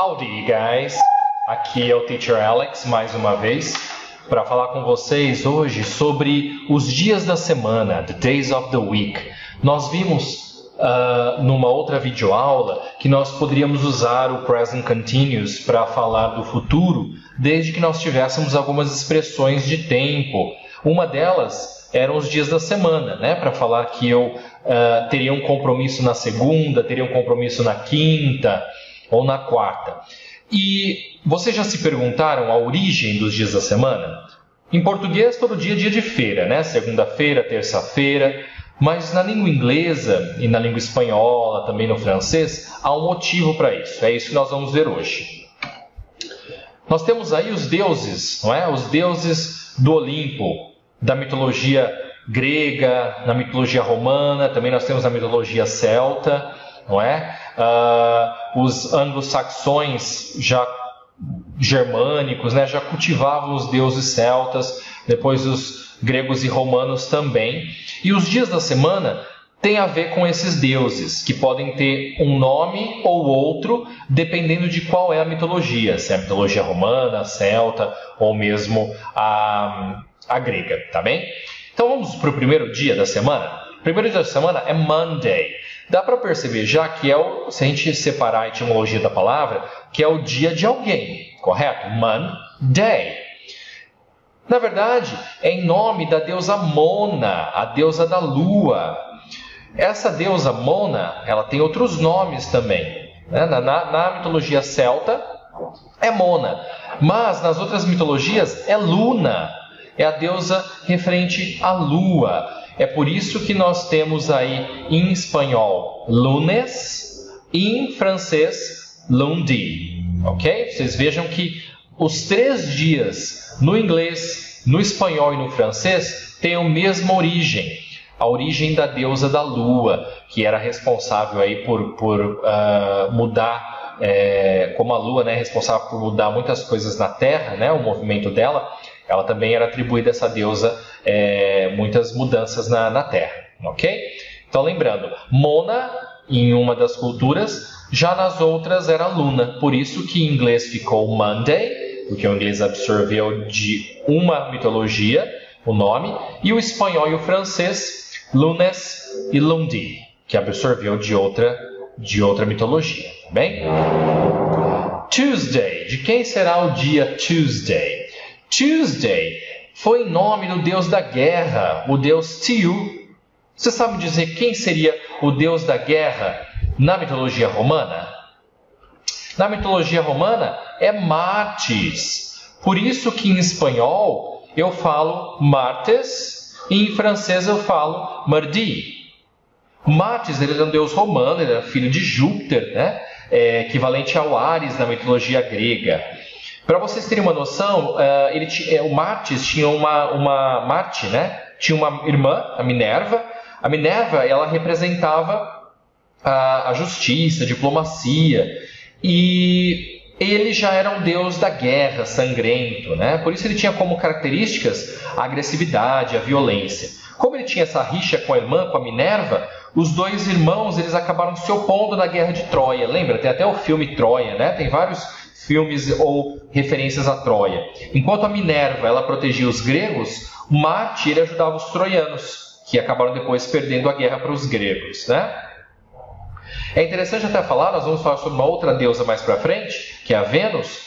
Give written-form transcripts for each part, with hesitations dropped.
Howdy, guys! Aqui é o Teacher Alex, mais uma vez, para falar com vocês hoje sobre os dias da semana, the days of the week. Nós vimos numa outra videoaula que nós poderíamos usar o present continuous para falar do futuro, desde que nós tivéssemos algumas expressões de tempo. Uma delas eram os dias da semana, né? Para falar que eu teria um compromisso na segunda, teria um compromisso na quinta ou na quarta. E vocês já se perguntaram a origem dos dias da semana? Em português, todo dia é dia de feira, né? Segunda-feira, terça-feira. Mas na língua inglesa e na língua espanhola, também no francês, há um motivo para isso. É isso que nós vamos ver hoje. Nós temos aí os deuses, não é? Os deuses do Olimpo, da mitologia grega, na mitologia romana, também nós temos a mitologia celta, não é? Os anglo-saxões já germânicos, né, já cultivavam os deuses celtas, depois os gregos e romanos também. E os dias da semana têm a ver com esses deuses, que podem ter um nome ou outro, dependendo de qual é a mitologia, se é a mitologia romana, a celta ou mesmo a grega, tá bem? Então vamos para o primeiro dia da semana. O primeiro dia da semana é Monday. Dá para perceber já que se a gente separar a etimologia da palavra, que é o dia de alguém, correto? Monday. Na verdade, é em nome da deusa Mona, a deusa da lua. Essa deusa Mona, ela tem outros nomes também. Né? Na mitologia celta, é Mona. Mas nas outras mitologias, é Luna. É a deusa referente à lua. É por isso que nós temos aí em espanhol lunes e em francês lundi. Ok? Vocês vejam que os três dias no inglês, no espanhol e no francês têm a mesma origem. A origem da deusa da lua, que era responsável aí por mudar, como a lua, né, é responsável por mudar muitas coisas na Terra, né, o movimento dela. Ela também era atribuída a essa deusa muitas mudanças na Terra, ok? Então lembrando, Mona em uma das culturas, já nas outras era Luna. Por isso que em inglês ficou Monday, porque o inglês absorveu de uma mitologia o nome, e o espanhol e o francês, Lunes e Lundi, que absorveu de outra mitologia, tá bem? Tuesday, de quem será o dia Tuesday? Tuesday foi em nome do deus da guerra, o deus Tiu. Você sabe dizer quem seria o deus da guerra na mitologia romana? Na mitologia romana é Martes. Por isso que em espanhol eu falo Martes e em francês eu falo Mardi. Martes, ele era um deus romano, ele era filho de Júpiter, né? Equivalente ao Ares na mitologia grega. Para vocês terem uma noção, o Martes tinha Marte, né? Tinha uma irmã, a Minerva. A Minerva, ela representava a justiça, a diplomacia. E ele já era um deus da guerra, sangrento, né? Por isso ele tinha como características a agressividade, a violência. Como ele tinha essa rixa com a irmã, com a Minerva, os dois irmãos eles acabaram se opondo na guerra de Troia. Lembra? Tem até o filme Troia, né? Tem vários filmes ou referências a Troia. Enquanto a Minerva ela protegia os gregos, Marte ele ajudava os troianos, que acabaram depois perdendo a guerra para os gregos, né? É interessante até falar, nós vamos falar sobre uma outra deusa mais para frente, que é a Vênus.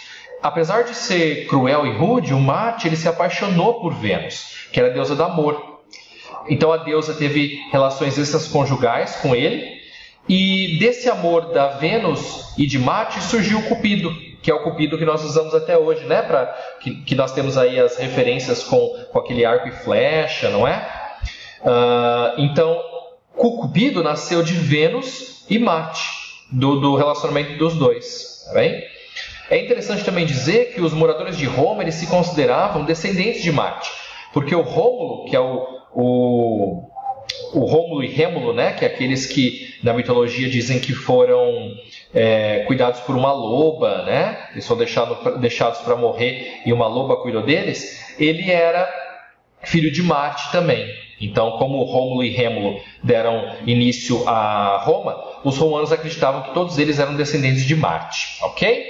Apesar de ser cruel e rude, o Marte ele se apaixonou por Vênus, que era a deusa do amor. Então a deusa teve relações extraconjugais com ele, e desse amor da Vênus e de Marte surgiu o Cupido, que é o Cupido que nós usamos até hoje, né? Que nós temos aí as referências com aquele arco e flecha, não é? Então, o Cupido nasceu de Vênus e Marte, do relacionamento dos dois, tá bem? É interessante também dizer que os moradores de Roma eles se consideravam descendentes de Marte, porque o Rômulo, que é o Rômulo e Rêmulo, né, que é aqueles que na mitologia dizem que foram cuidados por uma loba, né, eles foram deixados para morrer e uma loba cuidou deles, ele era filho de Marte também. Então, como Rômulo e Rêmulo deram início a Roma, os romanos acreditavam que todos eles eram descendentes de Marte, ok?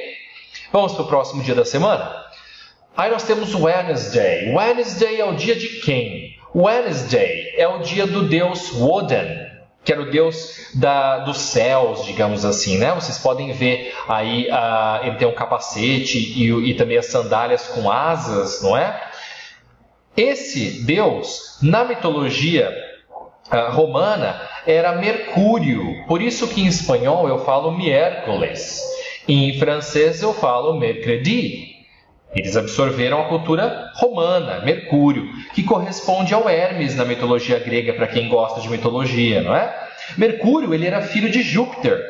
Vamos para o próximo dia da semana? Aí nós temos Wednesday. Wednesday é o dia de quem? Wednesday é o dia do deus Woden, que era o deus dos céus, digamos assim, né? Vocês podem ver aí, ele tem um capacete e também as sandálias com asas, não é? Esse deus, na mitologia romana, era Mercúrio. Por isso que em espanhol eu falo miércoles. Em francês eu falo mercredi. Eles absorveram a cultura romana, Mercúrio, que corresponde ao Hermes na mitologia grega, para quem gosta de mitologia, não é? Mercúrio, ele era filho de Júpiter.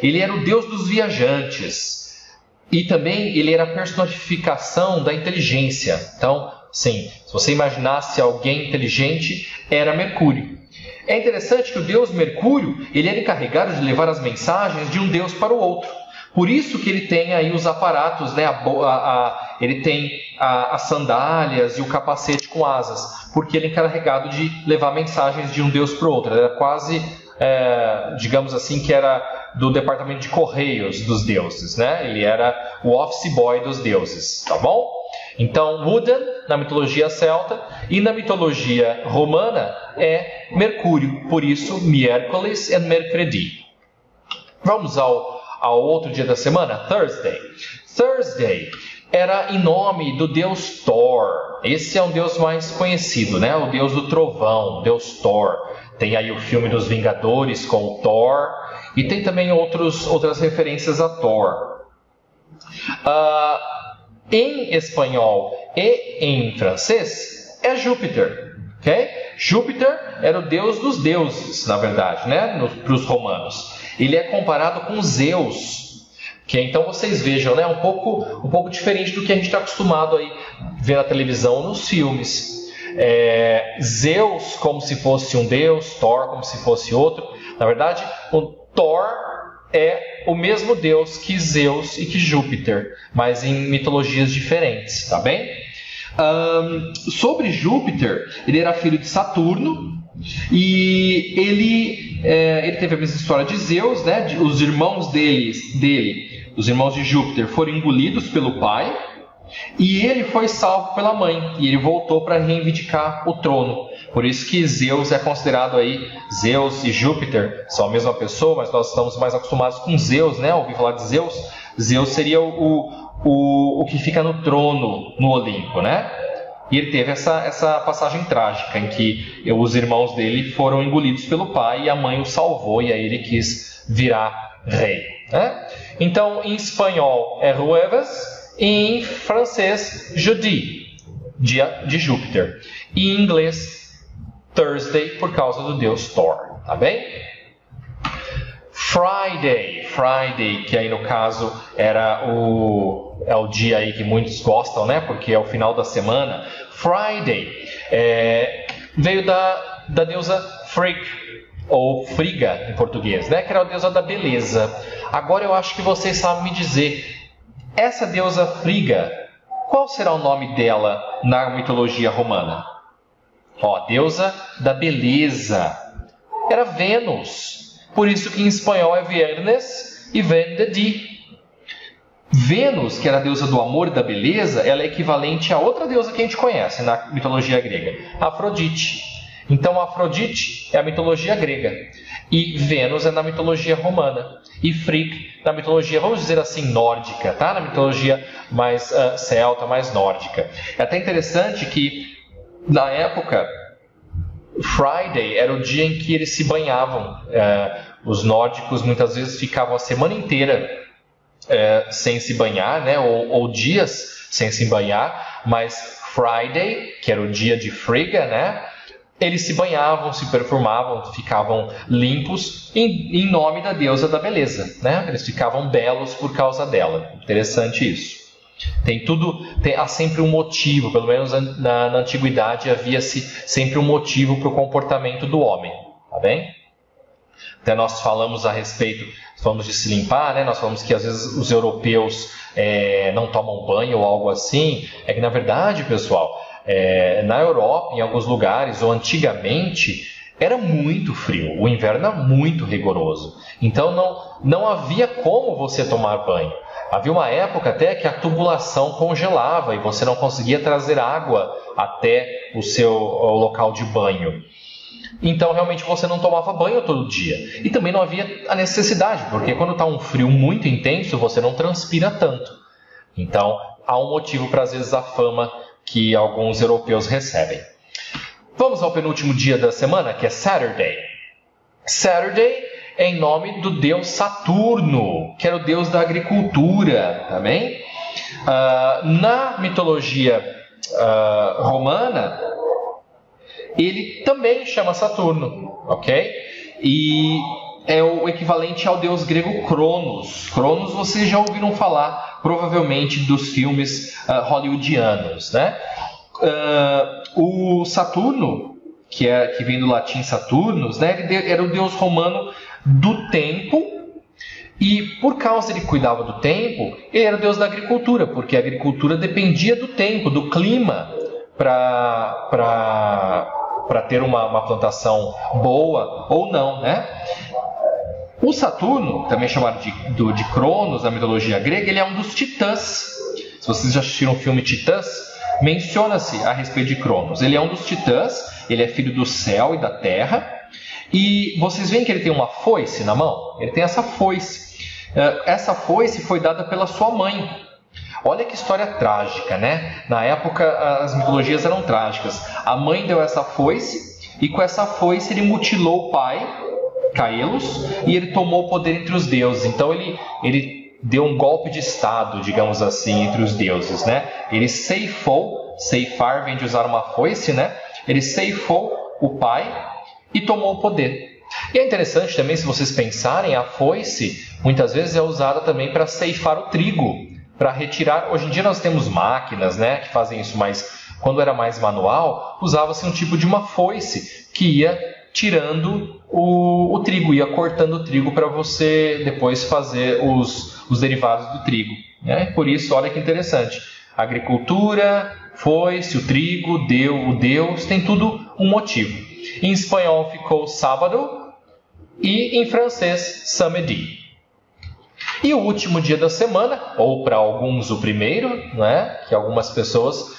Ele era o deus dos viajantes. E também ele era a personificação da inteligência. Então, sim, se você imaginasse alguém inteligente, era Mercúrio. É interessante que o deus Mercúrio, ele era encarregado de levar as mensagens de um deus para o outro. Por isso que ele tem aí os aparatos, né? Ele tem as sandálias e o capacete com asas, porque ele é encarregado de levar mensagens de um deus para o outro. Ele era quase, digamos assim, que era do departamento de correios dos deuses, né? Ele era o office boy dos deuses, tá bom? Então, Woden, na mitologia celta, e na mitologia romana, é Mercúrio. Por isso, miércoles e mercredi. Vamos ao outro dia da semana, Thursday. Thursday era em nome do deus Thor. Esse é um deus mais conhecido, né? O deus do trovão, o deus Thor. Tem aí o filme dos Vingadores com o Thor. E tem também outras referências a Thor. Em espanhol e em francês é Júpiter. Okay? Júpiter era o deus dos deuses, na verdade, né? Para os romanos. Ele é comparado com Zeus, que então vocês vejam, né, um pouco diferente do que a gente está acostumado aí ver na televisão ou nos filmes. Zeus como se fosse um deus, Thor como se fosse outro. Na verdade, o Thor é o mesmo deus que Zeus e que Júpiter, mas em mitologias diferentes, tá bem? Sobre Júpiter, ele era filho de Saturno. E ele teve a mesma história de Zeus, né? Os irmãos os irmãos de Júpiter, foram engolidos pelo pai, e ele foi salvo pela mãe, e ele voltou para reivindicar o trono. Por isso que Zeus é considerado aí, Zeus e Júpiter são a mesma pessoa, mas nós estamos mais acostumados com Zeus, né? Ouvi falar de Zeus. Zeus seria o que fica no trono no Olimpo, né? E ele teve essa passagem trágica em que os irmãos dele foram engolidos pelo pai e a mãe o salvou, e aí ele quis virar rei, né? Então, em espanhol é Jueves, e em francês Jeudi, dia de Júpiter. E em inglês Thursday, por causa do deus Thor, tá bem? Friday, que aí no caso é o dia aí que muitos gostam, né? Porque é o final da semana. Friday veio da deusa Frigg, ou Frigga em português, né? Que era a deusa da beleza. Agora eu acho que vocês sabem me dizer, essa deusa Frigga, qual será o nome dela na mitologia romana? Deusa da beleza. Era Vênus. Por isso que em espanhol é viernes e vem de di. Vênus, que era a deusa do amor e da beleza, ela é equivalente a outra deusa que a gente conhece na mitologia grega, Afrodite. Então Afrodite é a mitologia grega e Vênus é na mitologia romana e Frigg na mitologia, vamos dizer assim, nórdica, tá? Na mitologia mais celta, mais nórdica. É até interessante que na época Friday era o dia em que eles se banhavam. Os nórdicos muitas vezes ficavam a semana inteira sem se banhar, né? ou dias sem se banhar, mas Friday, que era o dia de Frigga, né? Eles se banhavam, se perfumavam, ficavam limpos em nome da deusa da beleza, né? Eles ficavam belos por causa dela. Interessante isso. Há sempre um motivo, pelo menos na antiguidade havia-se sempre um motivo para o comportamento do homem, tá bem? Até nós falamos a respeito, falamos de se limpar, né? Nós falamos que às vezes os europeus não tomam banho ou algo assim. É que na verdade, pessoal, na Europa, em alguns lugares, ou antigamente, era muito frio, o inverno era muito rigoroso. Então não havia como você tomar banho. Havia uma época até que a tubulação congelava e você não conseguia trazer água até o local de banho. Então, realmente, você não tomava banho todo dia. E também não havia a necessidade, porque quando está um frio muito intenso, você não transpira tanto. Então, há um motivo para, às vezes, a fama que alguns europeus recebem. Vamos ao penúltimo dia da semana, que é Saturday. Saturday é em nome do deus Saturno, que era o deus da agricultura, tá bem? Na mitologia romana, ele também chama Saturno, ok? E é o equivalente ao deus grego Cronos. Cronos vocês já ouviram falar, provavelmente, dos filmes hollywoodianos, né? O Saturno, que vem do latim Saturnus, né? Ele era o deus romano do tempo, e por causa ele cuidava do tempo, ele era o deus da agricultura, porque a agricultura dependia do tempo, do clima, para ter uma plantação boa ou não, né? O Saturno, também chamado de Cronos na mitologia grega, ele é um dos titãs. Se vocês já assistiram o filme Titãs, menciona-se a respeito de Cronos. Ele é um dos titãs, ele é filho do céu e da terra. E vocês veem que ele tem uma foice na mão? Ele tem essa foice. Essa foice foi dada pela sua mãe. Olha que história trágica, né? Na época, as mitologias eram trágicas. A mãe deu essa foice, e com essa foice ele mutilou o pai, Caelos, e ele tomou o poder entre os deuses. Então ele deu um golpe de estado, digamos assim, entre os deuses, né? Ele ceifar vem de usar uma foice, né? Ele ceifou o pai e tomou o poder. E é interessante também, se vocês pensarem, a foice muitas vezes é usada também para ceifar o trigo, para retirar. Hoje em dia nós temos máquinas, né, que fazem isso, mas quando era mais manual, usava-se um tipo de uma foice que ia tirando o trigo, ia cortando o trigo para você depois fazer os derivados do trigo, né? Por isso, olha que interessante. A agricultura, foice, o trigo, o Deus, tem tudo um motivo. Em espanhol ficou sábado e em francês samedi. E o último dia da semana, ou para alguns o primeiro, né? Que algumas pessoas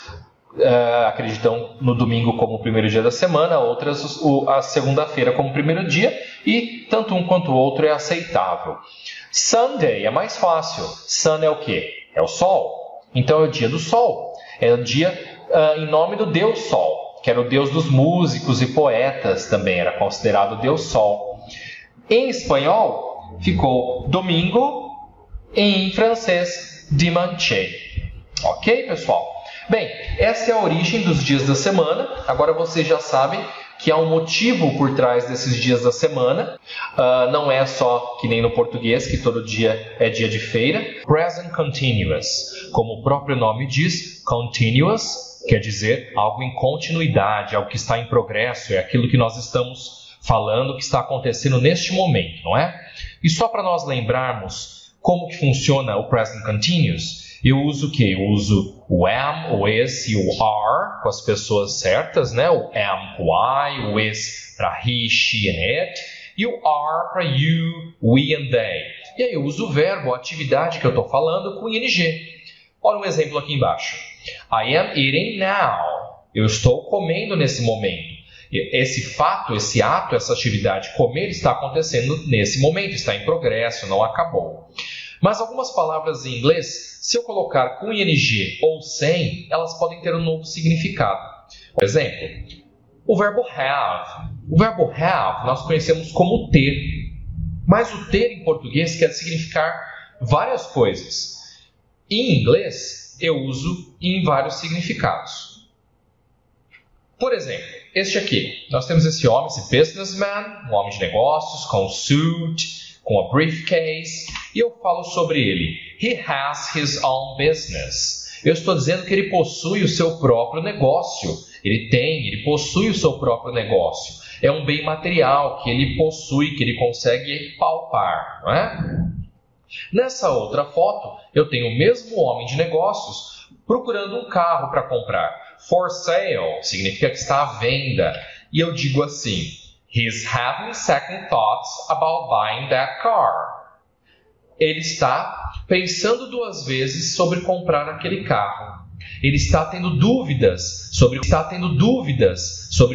acreditam no domingo como o primeiro dia da semana, outras a segunda-feira como o primeiro dia, e tanto um quanto o outro é aceitável. Sunday é mais fácil. Sun é o quê? É o sol. Então é o dia do sol. É o dia em nome do Deus Sol, que era o deus dos músicos e poetas também, era considerado o Deus Sol. Em espanhol ficou domingo, em francês dimanche. Ok, pessoal? Bem, essa é a origem dos dias da semana. Agora vocês já sabem que há um motivo por trás desses dias da semana. Não é só que nem no português, que todo dia é dia de feira. Present continuous. Como o próprio nome diz, continuous quer dizer algo em continuidade, algo que está em progresso. É aquilo que nós estamos falando, que está acontecendo neste momento, não é? E só para nós lembrarmos como que funciona o present continuous, eu uso o quê? Eu uso o am, o is e o are com as pessoas certas, né? O am com I, o is para he, she and it, e o are para you, we and they. E aí eu uso o verbo, a atividade que eu estou falando, com ing. Olha um exemplo aqui embaixo. I am eating now. Eu estou comendo nesse momento. Esse fato, esse ato, essa atividade, comer, está acontecendo nesse momento, está em progresso, não acabou. Mas algumas palavras em inglês, se eu colocar com ing ou sem, elas podem ter um novo significado. Por exemplo, o verbo have. O verbo have nós conhecemos como ter. Mas o ter em português quer significar várias coisas. Em inglês, eu uso em vários significados. Por exemplo, este aqui. Nós temos esse homem, esse businessman, um homem de negócios, com suit, com a briefcase, e eu falo sobre ele. He has his own business. Eu estou dizendo que ele possui o seu próprio negócio. Ele possui o seu próprio negócio. É um bem material que ele possui, que ele consegue palpar, não é? Nessa outra foto, eu tenho o mesmo homem de negócios procurando um carro para comprar. For sale significa que está à venda. E eu digo assim: He's having second thoughts about buying that car. ele está pensando duas vezes sobre comprar aquele carro. Ele está tendo dúvidas sobre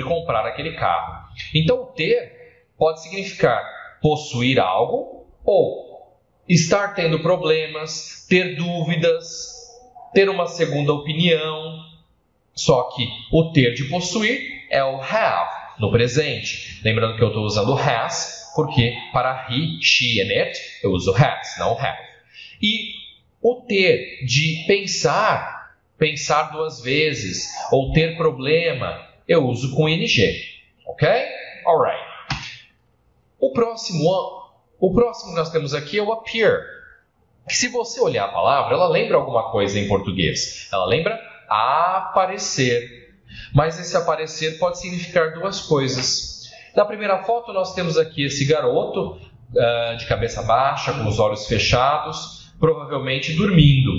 comprar aquele carro. Então, o ter pode significar possuir algo ou estar tendo problemas, ter dúvidas, ter uma segunda opinião. Só que o ter de possuir é o have no presente. Lembrando que eu estou usando has, porque para he, she and it eu uso has, não have. E o ter de pensar duas vezes, ou ter problema, eu uso com ing. Ok? Alright. O próximo que nós temos aqui é o appear. Que se você olhar a palavra, ela lembra alguma coisa em português. Ela lembra aparecer. Mas esse aparecer pode significar duas coisas. Na primeira foto nós temos aqui esse garoto de cabeça baixa, com os olhos fechados, provavelmente dormindo.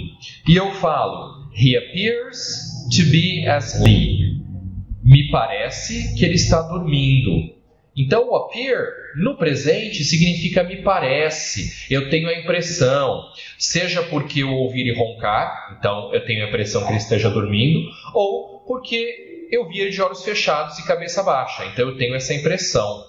E eu falo, he appears to be asleep. Me parece que ele está dormindo. Então, o appear no presente significa me parece, eu tenho a impressão, seja porque eu ouvi ele roncar, então eu tenho a impressão que ele esteja dormindo, ou porque eu vi ele de olhos fechados e cabeça baixa, então eu tenho essa impressão.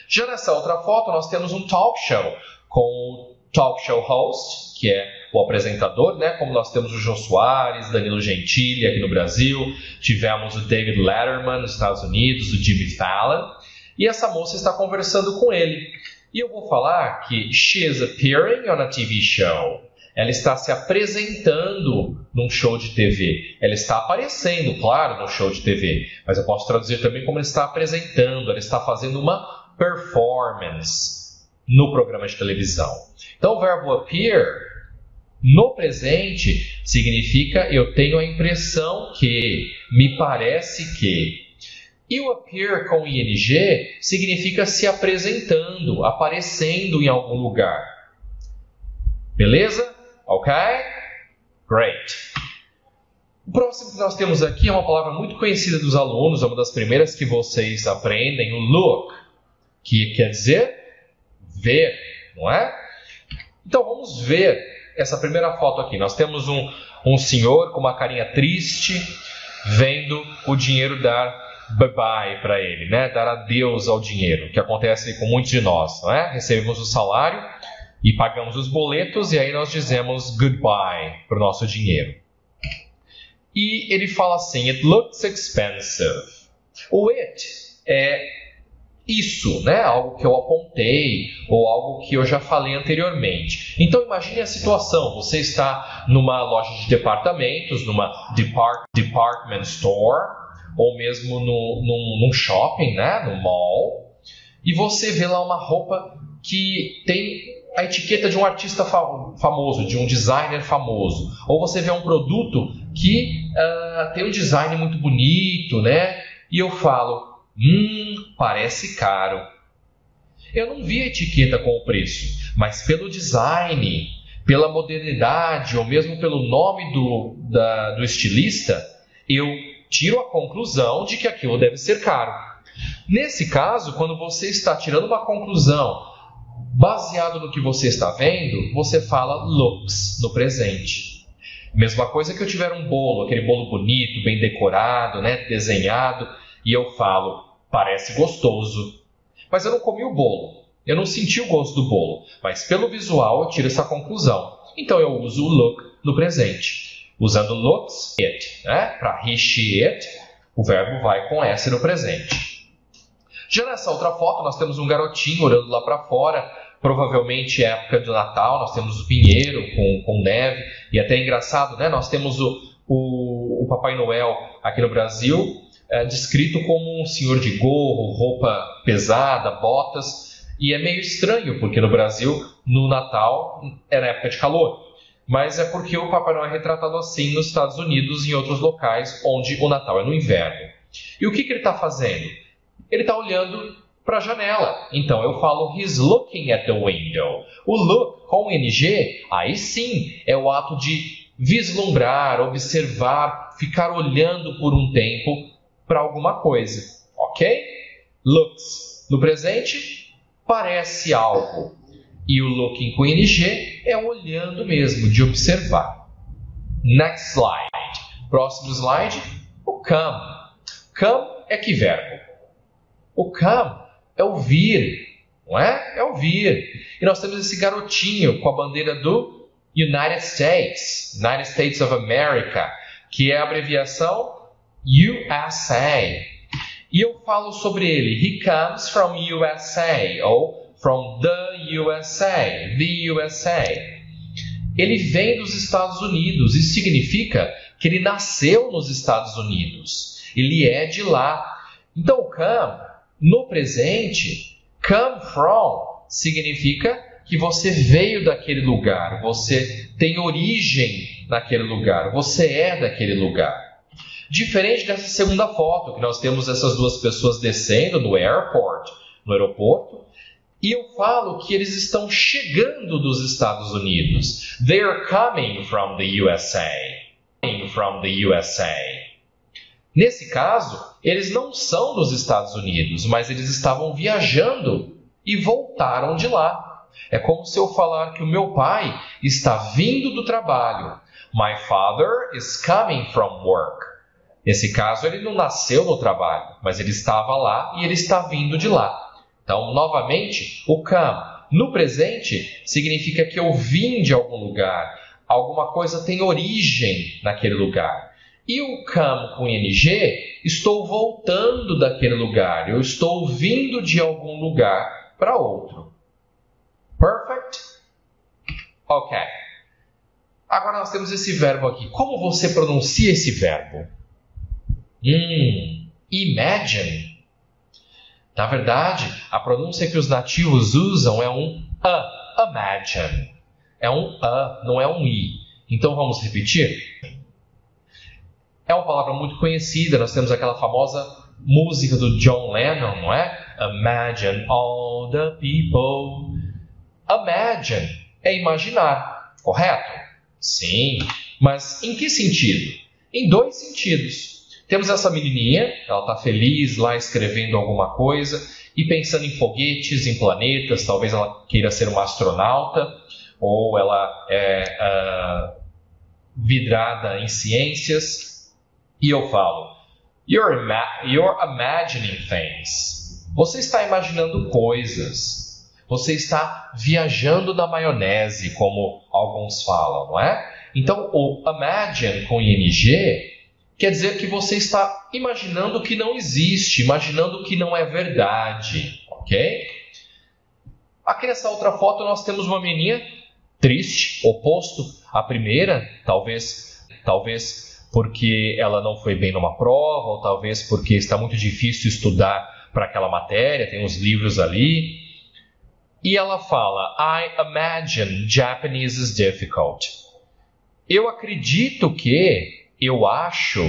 Já nessa outra foto, nós temos um talk show, com o talk show host, que é o apresentador, né? Como nós temos o Jô Soares, Danilo Gentili aqui no Brasil, tivemos o David Letterman nos Estados Unidos, o Jimmy Fallon, e essa moça está conversando com ele. E eu vou falar que she is appearing on a TV show. Ela está se apresentando num show de TV. Ela está aparecendo, claro, no show de TV, mas eu posso traduzir também como ela está apresentando, ela está fazendo uma performance no programa de televisão. Então, o verbo appear no presente significa eu tenho a impressão que, me parece que. E o appear com ing significa se apresentando, aparecendo em algum lugar. Beleza? Ok? Great. O próximo que nós temos aqui é uma palavra muito conhecida dos alunos, é uma das primeiras que vocês aprendem, o look, que quer dizer ver, não é? Então vamos ver essa primeira foto aqui. Nós temos um senhor com uma carinha triste, vendo o dinheiro dar bye-bye para ele, né? Dar adeus ao dinheiro, que acontece com muitos de nós, não é? Recebemos o salário e pagamos os boletos e aí nós dizemos goodbye para o nosso dinheiro. E ele fala assim, it looks expensive. O it é isso, né? Algo que eu apontei ou algo que eu já falei anteriormente. Então imagine a situação, você está numa loja de departamentos, numa department store, ou mesmo num shopping, né? No mall, e você vê lá uma roupa que tem a etiqueta de um artista famoso, de um designer famoso. Ou você vê um produto que tem um design muito bonito, né? E eu falo, parece caro. Eu não vi a etiqueta com o preço, mas pelo design, pela modernidade, ou mesmo pelo nome do estilista, eu tiro a conclusão de que aquilo deve ser caro. Nesse caso, quando você está tirando uma conclusão baseado no que você está vendo, você fala looks no presente. Mesma coisa que eu tiver um bolo, aquele bolo bonito, bem decorado, né, desenhado, e eu falo, parece gostoso. Mas eu não comi o bolo, eu não senti o gosto do bolo, mas pelo visual eu tiro essa conclusão. Então eu uso o look no presente. Usando looks, it, né? Para he, she, it, o verbo vai com S no presente. Já nessa outra foto, nós temos um garotinho olhando lá para fora, provavelmente é época do Natal, nós temos o pinheiro com neve, e até é engraçado, né? Nós temos o Papai Noel aqui no Brasil, descrito como um senhor de gorro, roupa pesada, botas, e é meio estranho, porque no Brasil, no Natal, era época de calor. Mas é porque o Papai Noel é retratado assim nos Estados Unidos e em outros locais onde o Natal é no inverno. E o que ele está fazendo? Ele está olhando para a janela. Então eu falo, he's looking at the window. O look com ing, aí sim, é o ato de vislumbrar, observar, ficar olhando por um tempo para alguma coisa. Ok? Looks. No presente, parece algo. E o looking com ing é olhando mesmo, de observar. Next slide. Próximo slide, o come. Come é que verbo? O come é o vir, não é? É o vir. E nós temos esse garotinho com a bandeira do United States of America, que é a abreviação USA. E eu falo sobre ele. He comes from USA, ou from the USA. Ele vem dos Estados Unidos. Isso significa que ele nasceu nos Estados Unidos. Ele é de lá. Então, come, no presente, come from, significa que você veio daquele lugar. Você tem origem naquele lugar. Você é daquele lugar. Diferente dessa segunda foto, que nós temos essas duas pessoas descendo no aeroporto, e eu falo que eles estão chegando dos Estados Unidos. They are coming from the USA. Nesse caso, eles não são dos Estados Unidos, mas eles estavam viajando e voltaram de lá. É como se eu falar que o meu pai está vindo do trabalho. My father is coming from work. Nesse caso, ele não nasceu no trabalho, mas ele estava lá e ele está vindo de lá. Então, novamente, o come no presente significa que eu vim de algum lugar. Alguma coisa tem origem naquele lugar. E o come com ing, estou voltando daquele lugar. Eu estou vindo de algum lugar para outro. Perfect? Ok. Agora nós temos esse verbo aqui. Como você pronuncia esse verbo? Imagine. Na verdade, a pronúncia que os nativos usam é um imagine. É um não é um i. Então vamos repetir? É uma palavra muito conhecida. Nós temos aquela famosa música do John Lennon, não é? Imagine all the people. Imagine é imaginar, correto? Sim, mas em que sentido? Em dois sentidos. Temos essa menininha, ela está feliz lá escrevendo alguma coisa e pensando em foguetes, em planetas, talvez ela queira ser uma astronauta, ou ela é vidrada em ciências. E eu falo, you're imagining things. Você está imaginando coisas. Você está viajando na maionese, como alguns falam, não é? Então, o imagine com ing quer dizer que você está imaginando o que não existe, imaginando o que não é verdade, ok? Aqui nessa outra foto nós temos uma menininha triste, oposto à primeira, talvez porque ela não foi bem numa prova, ou talvez porque está muito difícil estudar para aquela matéria, tem uns livros ali. E ela fala, I imagine Japanese is difficult. Eu acredito que, eu acho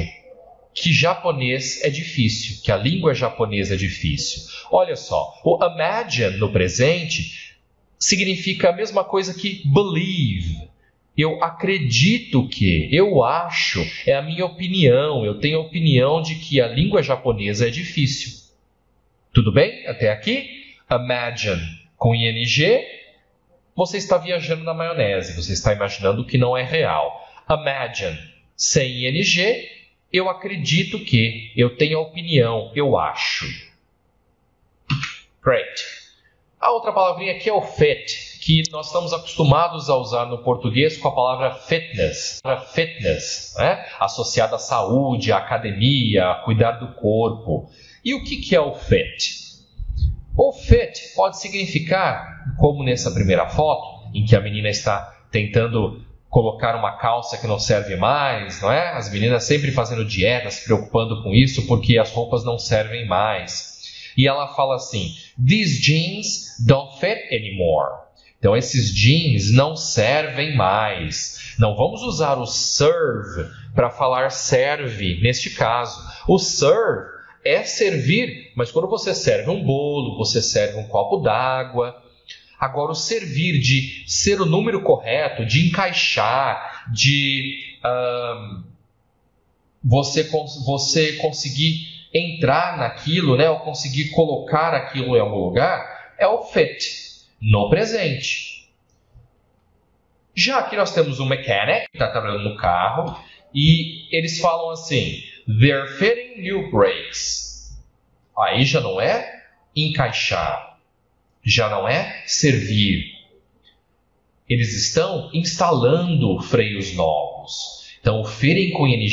que japonês é difícil, que a língua japonesa é difícil. Olha só, o imagine no presente significa a mesma coisa que believe. Eu acredito que, eu acho, é a minha opinião, eu tenho a opinião de que a língua japonesa é difícil. Tudo bem? Até aqui? Imagine com ing, você está viajando na maionese, você está imaginando o que não é real. Imagine sem ing, eu acredito que, eu tenho a opinião, eu acho. Great. A outra palavrinha aqui é o fit, que nós estamos acostumados a usar no português com a palavra fitness. Fitness, né? Associada à saúde, à academia, a cuidar do corpo. E o que é o fit? O fit pode significar, como nessa primeira foto, em que a menina está tentando colocar uma calça que não serve mais, não é? As meninas sempre fazendo dieta, se preocupando com isso, porque as roupas não servem mais. E ela fala assim, these jeans don't fit anymore. Então, esses jeans não servem mais. Não vamos usar o serve para falar serve, neste caso. O serve é servir, mas quando você serve um bolo, você serve um copo d'água. Agora, o servir de ser o número correto, de encaixar, de você conseguir entrar naquilo, né, ou conseguir colocar aquilo em algum lugar, é o fit. no presente. Já aqui nós temos um mechanic que está trabalhando no carro e eles falam assim: they're fitting new brakes. Aí já não é encaixar, já não é servir. Eles estão instalando freios novos. Então, o fitting com ing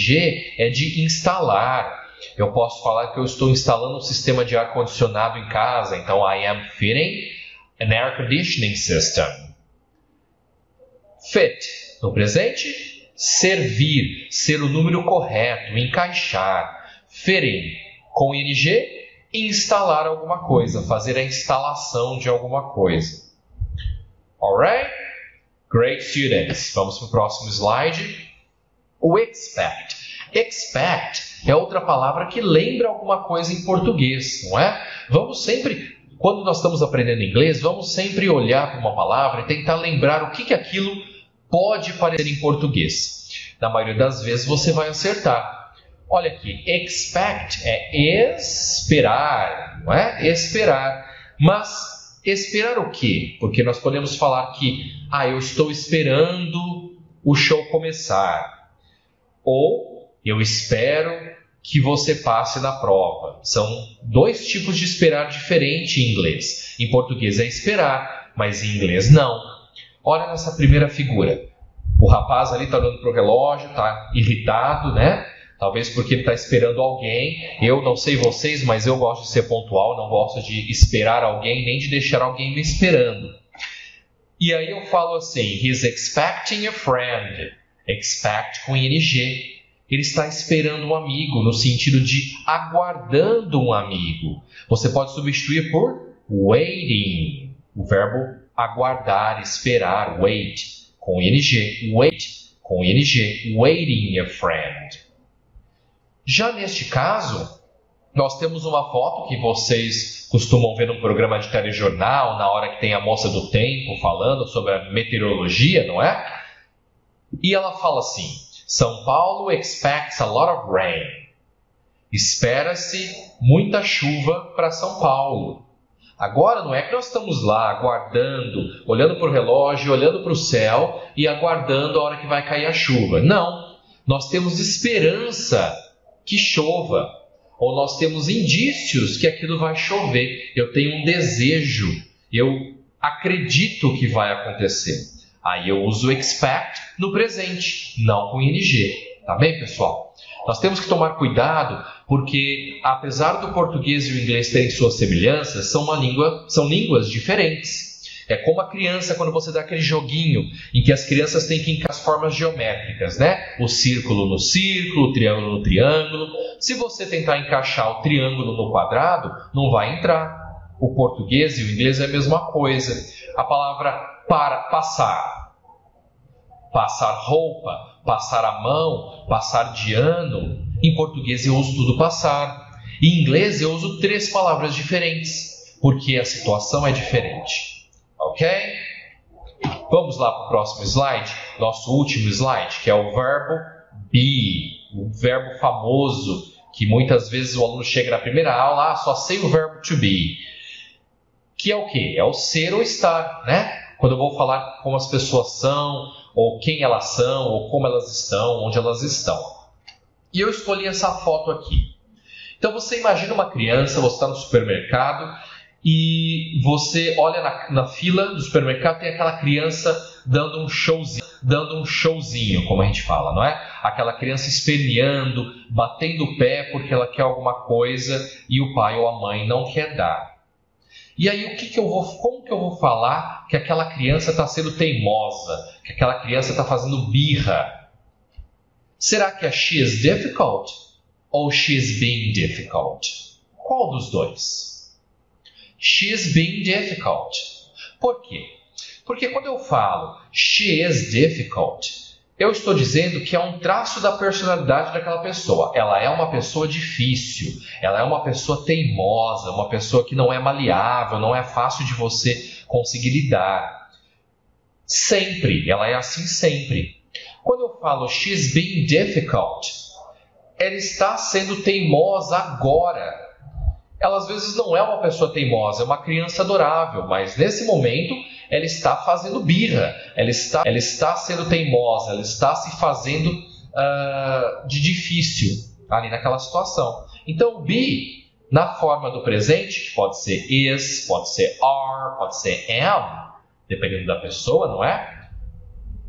é de instalar. Eu posso falar que eu estou instalando um sistema de ar-condicionado em casa. Então, I am fitting an air conditioning system. Fit, no presente, servir, ser o número correto, encaixar. Fitting, com ing, instalar alguma coisa, fazer a instalação de alguma coisa. Alright? Great students. Vamos para o próximo slide. O expect. Expect é outra palavra que lembra alguma coisa em português, não é? Vamos sempre, quando nós estamos aprendendo inglês, vamos sempre olhar para uma palavra e tentar lembrar o que aquilo pode parecer em português. Na maioria das vezes você vai acertar. Olha aqui, expect é esperar, não é? Esperar. Mas esperar o quê? Porque nós podemos falar que, eu estou esperando o show começar. Ou eu espero que você passe na prova. São dois tipos de esperar diferente em inglês. Em português é esperar, mas em inglês não. Olha nessa primeira figura. O rapaz ali está olhando para o relógio, está irritado, né? Talvez porque ele está esperando alguém. Eu não sei vocês, mas eu gosto de ser pontual, não gosto de esperar alguém, nem de deixar alguém me esperando. E aí eu falo assim, he's expecting a friend. Expect com ing. Ele está esperando um amigo, no sentido de aguardando um amigo. Você pode substituir por waiting. O verbo aguardar, esperar, wait, com ing. Wait, com ing. Waiting a friend. Já neste caso, nós temos uma foto que vocês costumam ver num programa de telejornal, na hora que tem a moça do tempo falando sobre a meteorologia, não é? E ela fala assim, São Paulo expects a lot of rain. Espera-se muita chuva para São Paulo. Agora não é que nós estamos lá aguardando, olhando para o relógio, olhando para o céu e aguardando a hora que vai cair a chuva. Não, nós temos esperança que chova. Ou nós temos indícios que aquilo vai chover. Eu tenho um desejo, eu acredito que vai acontecer. Aí eu uso expect no presente, não com ing. Tá bem, pessoal? Nós temos que tomar cuidado porque, apesar do português e o inglês terem suas semelhanças, são línguas diferentes. É como a criança quando você dá aquele joguinho em que as crianças têm que encaixar as formas geométricas, né? O círculo no círculo, o triângulo no triângulo. Se você tentar encaixar o triângulo no quadrado, não vai entrar. O português e o inglês é a mesma coisa. A palavra para passar. Passar roupa, passar a mão, passar de ano. Em português eu uso tudo passar. Em inglês eu uso 3 palavras diferentes, porque a situação é diferente. Ok? Vamos lá para o próximo slide, nosso último slide, que é o verbo be, o verbo famoso, que muitas vezes o aluno chega na primeira aula, só sei o verbo to be. Que é o quê? É o ser ou estar, né? Quando eu vou falar como as pessoas são, ou quem elas são, ou como elas estão, onde elas estão. E eu escolhi essa foto aqui. Então você imagina uma criança, você está no supermercado e você olha na fila do supermercado, tem aquela criança dando um showzinho, como a gente fala, não é? Aquela criança esperneando, batendo o pé porque ela quer alguma coisa e o pai ou a mãe não quer dar. E aí como que eu vou falar que aquela criança está sendo teimosa, que aquela criança está fazendo birra? Será que é she is difficult ou she is being difficult? Qual dos dois? She is being difficult. Por quê? Porque quando eu falo she is difficult, eu estou dizendo que é um traço da personalidade daquela pessoa. Ela é uma pessoa difícil, ela é uma pessoa teimosa, uma pessoa que não é maleável, não é fácil de você conseguir lidar. Sempre, ela é assim sempre. Quando eu falo she's being difficult, ela está sendo teimosa agora. ela às vezes não é uma pessoa teimosa, é uma criança adorável, mas nesse momento ela está fazendo birra, ela está sendo teimosa, ela está se fazendo de difícil ali naquela situação. Então, be, na forma do presente, pode ser is, pode ser are, pode ser am, dependendo da pessoa, não é?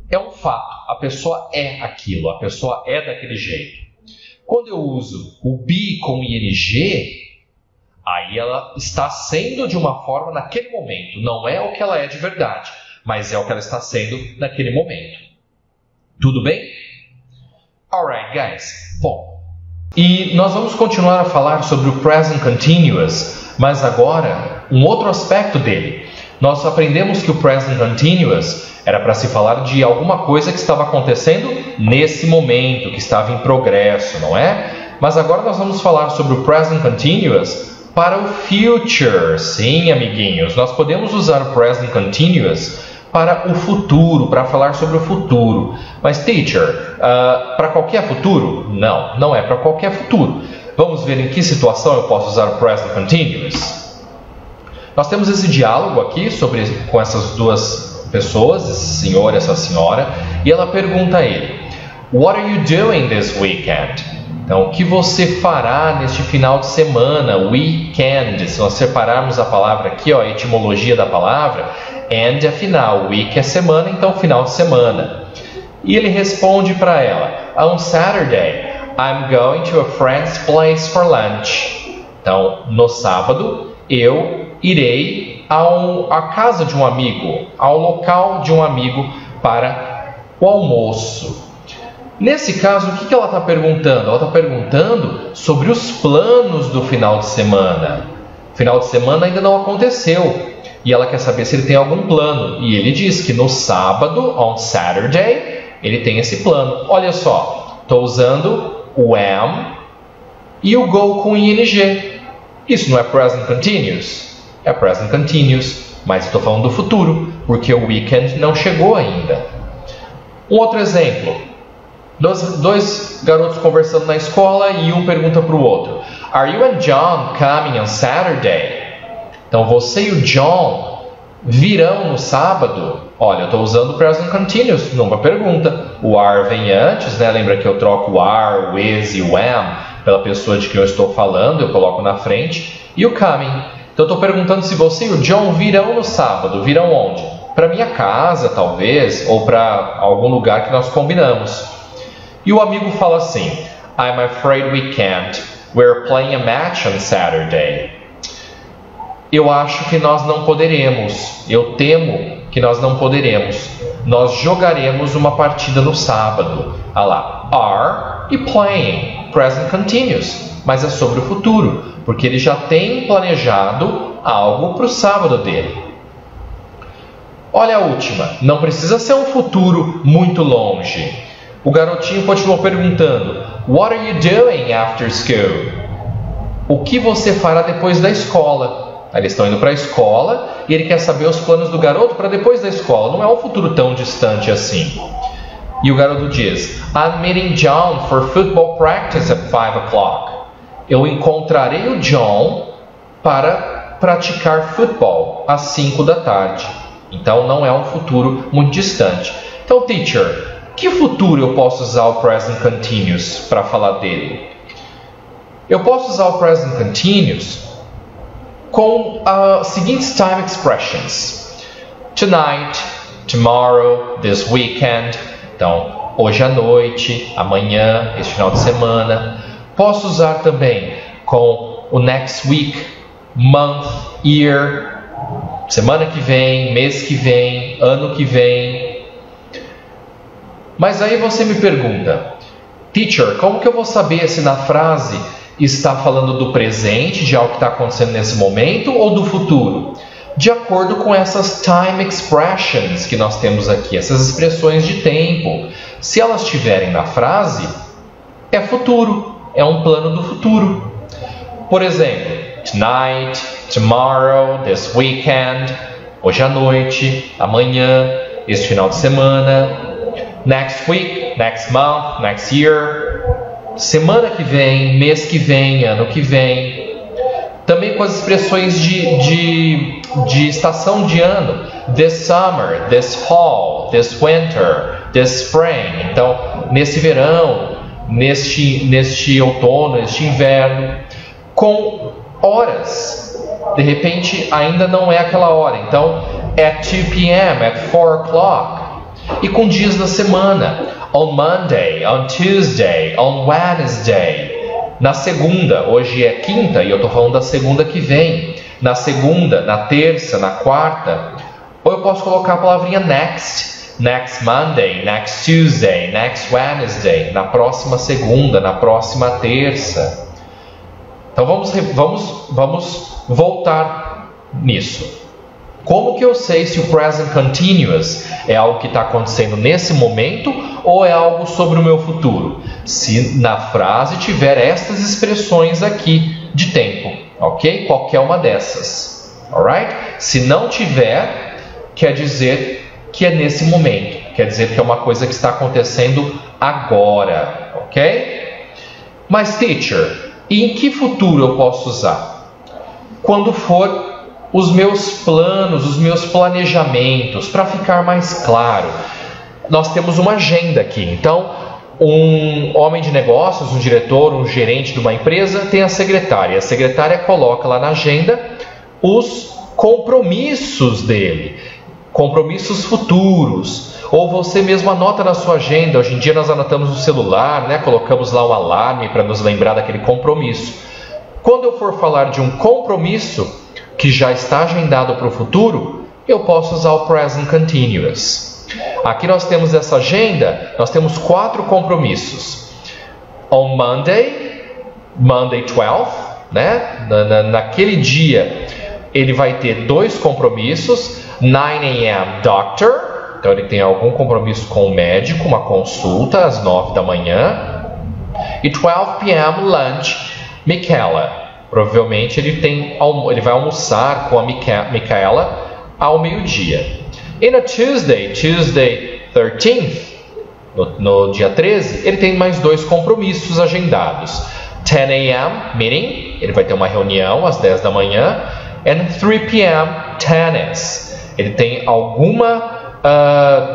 É um fato, a pessoa é aquilo, a pessoa é daquele jeito. Quando eu uso o be com ing, aí ela está sendo de uma forma naquele momento. Não é o que ela é de verdade, mas é o que ela está sendo naquele momento. Tudo bem? Alright, guys. Bom, e nós vamos continuar a falar sobre o present continuous, mas agora um outro aspecto dele. Nós aprendemos que o present continuous era para se falar de alguma coisa que estava acontecendo nesse momento, que estava em progresso, não é? Mas agora nós vamos falar sobre o present continuous para o future. Sim, amiguinhos, nós podemos usar o present continuous para o futuro, para falar sobre o futuro. Mas, teacher, para qualquer futuro? Não, não é para qualquer futuro. Vamos ver em que situação eu posso usar o present continuous. Nós temos esse diálogo aqui com essas duas pessoas, esse senhor e essa senhora, e ela pergunta a ele: What are you doing this weekend? Então, o que você fará neste final de semana? Weekend. Se nós separarmos a palavra aqui, ó, a etimologia da palavra, and é final, week é semana, então final de semana. E ele responde para ela: On Saturday, I'm going to a friend's place for lunch. Então, no sábado, eu irei à casa de um amigo, ao local de um amigo para o almoço. Nesse caso, o que ela está perguntando? Ela está perguntando sobre os planos do final de semana. O final de semana ainda não aconteceu e ela quer saber se ele tem algum plano. E ele diz que no sábado, on Saturday, ele tem esse plano. Olha só, estou usando o am e o go com ing. Isso não é present continuous? É present continuous, mas estou falando do futuro, porque o weekend não chegou ainda. Um outro exemplo. Dois garotos conversando na escola e um pergunta para o outro: Are you and John coming on Saturday? Então você e o John virão no sábado? Olha, eu estou usando o present continuous numa pergunta. O are vem antes, né? Lembra que eu troco o are, o is e o am pela pessoa de quem eu estou falando, eu coloco na frente. E o coming. Então eu estou perguntando se você e o John virão no sábado. Virão onde? Para minha casa, talvez, ou para algum lugar que nós combinamos. E o amigo fala assim: I'm afraid we can't. We're playing a match on Saturday. Eu acho que nós não poderemos. Eu temo que nós não poderemos. Nós jogaremos uma partida no sábado. Ah lá, are e playing, present continuous. Mas é sobre o futuro, porque ele já tem planejado algo para o sábado dele. Olha a última. Não precisa ser um futuro muito longe. O garotinho continuou perguntando: What are you doing after school? O que você fará depois da escola? Eles estão indo para a escola e ele quer saber os planos do garoto para depois da escola. Não é um futuro tão distante assim. E o garoto diz: I'm meeting John for football practice at 5 o'clock. Eu encontrarei o John para praticar futebol às 5 da tarde. Então não é um futuro muito distante. Então, teacher, que futuro eu posso usar o present continuous para falar dele? Eu posso usar o present continuous com as seguintes time expressions: tonight, tomorrow, this weekend. Então, hoje à noite, amanhã, este final de semana. Posso usar também com o next week, month, year, semana que vem, mês que vem, ano que vem. Mas aí você me pergunta: Teacher, como que eu vou saber se na frase está falando do presente, de algo que está acontecendo nesse momento, ou do futuro? De acordo com essas time expressions que nós temos aqui, essas expressões de tempo. Se elas estiverem na frase, é futuro, é um plano do futuro. Por exemplo, tonight, tomorrow, this weekend, hoje à noite, amanhã, este final de semana. Next week, next month, next year. Semana que vem, mês que vem, ano que vem. Também com as expressões de estação de ano. This summer, this fall, this winter, this spring. Então, nesse verão, neste outono, neste inverno. Com horas. De repente, ainda não é aquela hora. Então, at 2 p.m., at 4 o'clock. E com dias da semana. On Monday, on Tuesday, on Wednesday. Na segunda, hoje é quinta e eu estou falando da segunda que vem. Na segunda, na terça, na quarta. Ou eu posso colocar a palavrinha next. Next Monday, next Tuesday, next Wednesday. Na próxima segunda, na próxima terça. Então vamos voltar nisso. Como que eu sei se o present continuous é algo que está acontecendo nesse momento ou é algo sobre o meu futuro? Se na frase tiver estas expressões aqui de tempo, ok? Qualquer uma dessas, alright? Se não tiver, quer dizer que é nesse momento, quer dizer que é uma coisa que está acontecendo agora, ok? Mas teacher, e em que futuro eu posso usar? Quando for os meus planos, os meus planejamentos, para ficar mais claro. Nós temos uma agenda aqui. Então, um homem de negócios, um diretor, um gerente de uma empresa tem a secretária. A secretária coloca lá na agenda os compromissos dele, compromissos futuros. Ou você mesmo anota na sua agenda. Hoje em dia nós anotamos no celular, né? Colocamos lá um alarme para nos lembrar daquele compromisso. Quando eu for falar de um compromisso que já está agendado para o futuro, eu posso usar o present continuous. Aqui nós temos essa agenda, nós temos 4 compromissos. On Monday, Monday 12, né? Naquele dia, ele vai ter 2 compromissos. 9 a.m. doctor, então ele tem algum compromisso com o médico, uma consulta às 9 da manhã. E 12 p.m. lunch, Michaela. Provavelmente ele vai almoçar com a Michaela ao meio-dia. E no Tuesday 13th, no dia 13, ele tem mais 2 compromissos agendados. 10 a.m. meeting, ele vai ter uma reunião às 10 da manhã. And 3 p.m. tennis, ele tem alguma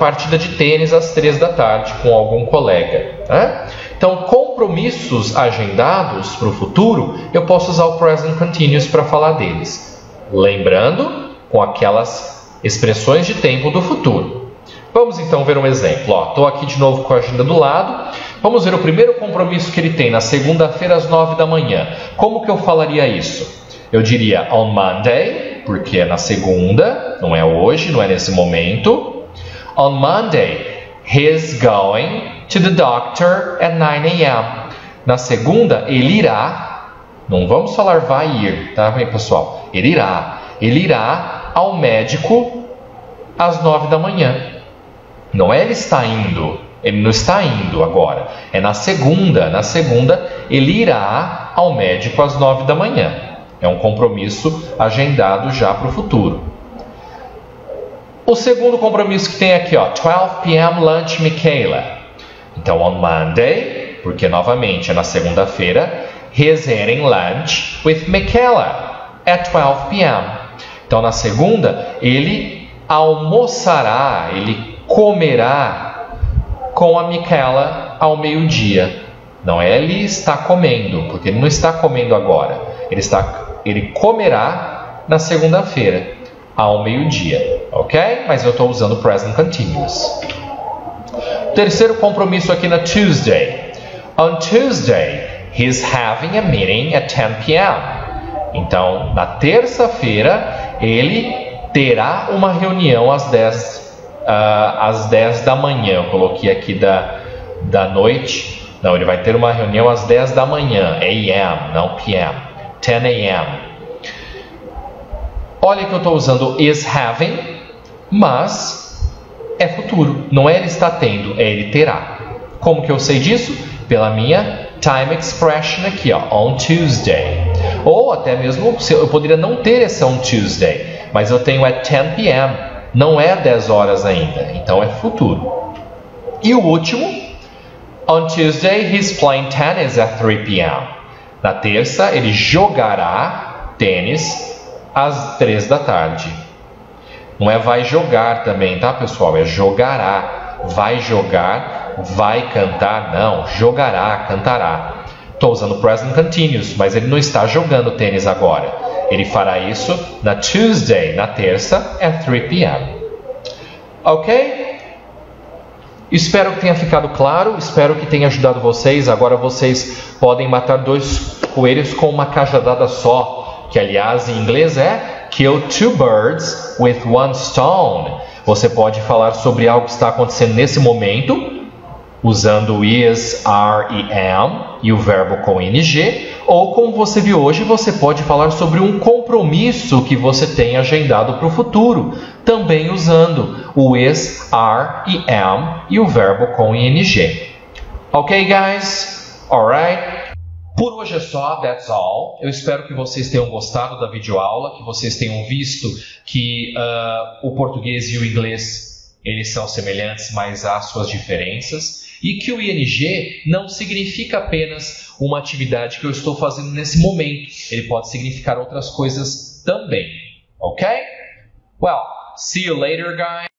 partida de tênis às 3 da tarde com algum colega, né? Então, compromissos agendados para o futuro, eu posso usar o present continuous para falar deles. Lembrando, com aquelas expressões de tempo do futuro. Vamos então ver um exemplo. Estou aqui de novo com a agenda do lado. Vamos ver o primeiro compromisso que ele tem na segunda-feira às 9 da manhã. Como que eu falaria isso? Eu diria on Monday, porque é na segunda, não é hoje, não é nesse momento. On Monday, he's going to the doctor at 9 a.m. Na segunda, ele irá, não vamos falar vai ir, tá bem, pessoal? Ele irá ao médico às 9 da manhã. Não é ele está indo, ele não está indo agora. É na segunda ele irá ao médico às 9 da manhã. É um compromisso agendado já para o futuro. O segundo compromisso que tem aqui, 12 p.m. lunch, Michaela. Então, on Monday, porque novamente é na segunda-feira, he's eating lunch with Michaela at 12 p.m. Então, na segunda, ele almoçará, ele comerá com a Michaela ao meio-dia. Não é ele está comendo, porque ele não está comendo agora. Ele comerá na segunda-feira ao meio-dia, ok? Mas eu estou usando o present continuous. Terceiro compromisso aqui na Tuesday. On Tuesday, he's having a meeting at 10 p.m. Então, na terça-feira, ele terá uma reunião às 10 da manhã. Eu coloquei aqui da noite. Não, ele vai ter uma reunião às 10 da manhã. A.m., não p.m. 10 a.m. Olha que eu estou usando is having, mas é futuro. Não é ele está tendo, é ele terá. Como que eu sei disso? Pela minha time expression aqui, on Tuesday. Ou até mesmo, eu poderia não ter esse on Tuesday, mas eu tenho at 10 p.m. Não é 10 horas ainda, então é futuro. E o último, on Tuesday he's playing tennis at 3 p.m. Na terça ele jogará tênis às 3 da tarde. Não é vai jogar também, tá, pessoal? É jogará. Vai jogar, vai cantar, não. Jogará, cantará. Estou usando present continuous, mas ele não está jogando tênis agora. Ele fará isso na Tuesday, na terça, at 3 p.m. Ok? Espero que tenha ficado claro, espero que tenha ajudado vocês. Agora vocês podem matar 2 coelhos com uma cajadada só, que aliás em inglês é kill 2 birds with 1 stone. Você pode falar sobre algo que está acontecendo nesse momento, usando is, are e am e o verbo com ing, ou como você viu hoje, você pode falar sobre um compromisso que você tem agendado para o futuro, também usando o is, are e am e o verbo com ing. Ok, guys? Alright? Por hoje é só, that's all. Eu espero que vocês tenham gostado da videoaula, que vocês tenham visto que o português e o inglês eles são semelhantes, mas há suas diferenças. E que o ing não significa apenas uma atividade que eu estou fazendo nesse momento. Ele pode significar outras coisas também. Ok? Well, see you later, guys.